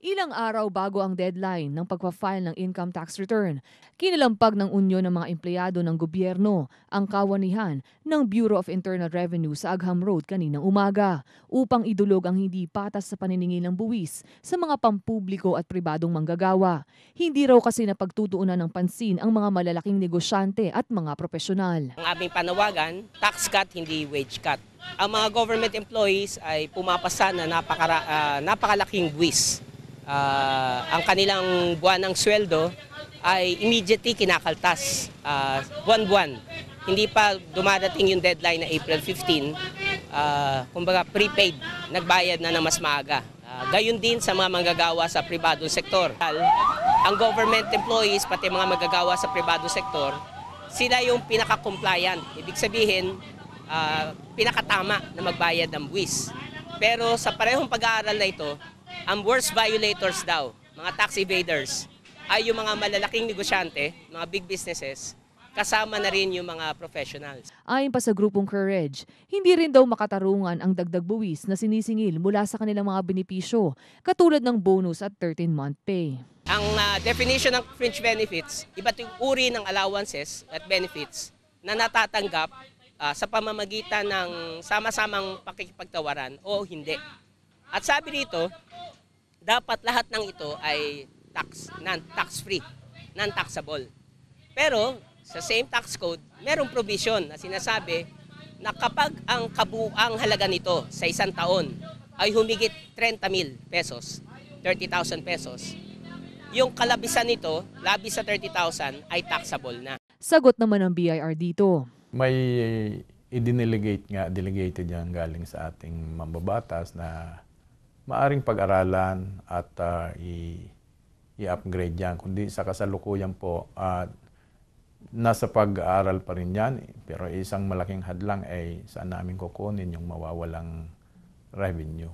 Ilang araw bago ang deadline ng pagpa-file ng income tax return, kinalampag ng Unyon ng mga empleyado ng gobyerno ang kawanihan ng Bureau of Internal Revenue sa Agham Road kaninang umaga upang idulog ang hindi patas sa paniningil ng buwis sa mga pampubliko at pribadong manggagawa. Hindi raw kasi napagtutuunan ng pansin ang mga malalaking negosyante at mga profesional. Ang aming panawagan, tax cut, hindi wage cut. Ang mga government employees ay pumapasa na napakalaking buwis. Ang kanilang buwan ng sweldo ay immediately kinakaltas, buwan-buwan. Hindi pa dumadating yung deadline na April 15, kumbaga prepaid, nagbayad na ng mas maaga. Gayon din sa mga manggagawa sa pribadong sektor. Ang government employees, pati mga manggagawa sa pribadong sektor, sila yung pinaka-compliant. Ibig sabihin, pinakatama na magbayad ng buwis. Pero sa parehong pag-aaral na ito, ang worst violators daw, mga tax evaders, ay yung mga malalaking negosyante, mga big businesses, kasama na rin yung mga professionals. Ayon pa sa grupong Courage, hindi rin daw makatarungan ang dagdag buwis na sinisingil mula sa kanilang mga benepisyo, katulad ng bonus at 13-month pay. Ang definition ng fringe benefits, iba't yung uri ng allowances at benefits na natatanggap sa pamamagitan ng sama-samang pakikipagtawaran o hindi. At sabi dito, dapat lahat ng ito ay non-tax-free, non-taxable. Pero sa same tax code, merong provision na sinasabi na kapag ang kabuuang halaga nito sa isang taon ay humigit 30,000 pesos, 30,000 pesos, yung kalabisan nito, labis sa 30,000, ay taxable na. Sagot naman ng BIR dito. May delegated yan galing sa ating mambabatas na maaring pag-aralan at i-upgrade yan. Kundi sa kasalukuyan po, nasa pag-aaral pa rin yan. Pero isang malaking hadlang ay saan namin kukunin yung mawawalang revenue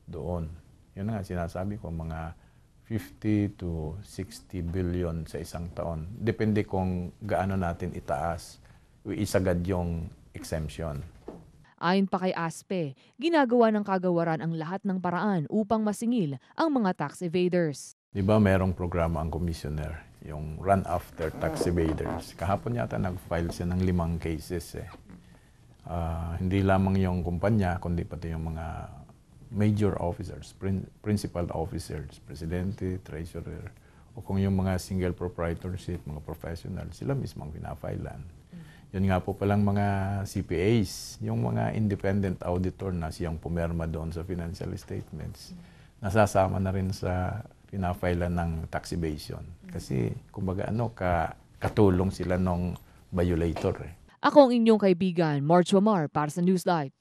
doon. Yun nga sinasabi ko, mga 50 to 60 billion sa isang taon. Depende kung gaano natin itaas o isagad yung exemption. Ayon pa kay ASPE, ginagawa ng kagawaran ang lahat ng paraan upang masingil ang mga tax evaders. Di ba merong programa ang commissioner, yung Run After Tax Evaders. Kahapon yata nag-file siya ng 5 cases. Hindi lamang yung kumpanya, kundi pati yung mga major officers, principal officers, presidente, treasurer, o kung yung mga single proprietorship, mga professional, sila mismo ang pinafailan. Yun nga po palang mga CPAs, yung mga independent auditor na siyang pumerma doon sa financial statements, nasasama na rin sa pinafailan ng tax evasion. Kasi kumbaga katulong sila nung violator. Ako ang inyong kaibigan, March Wamar para sa Newslight.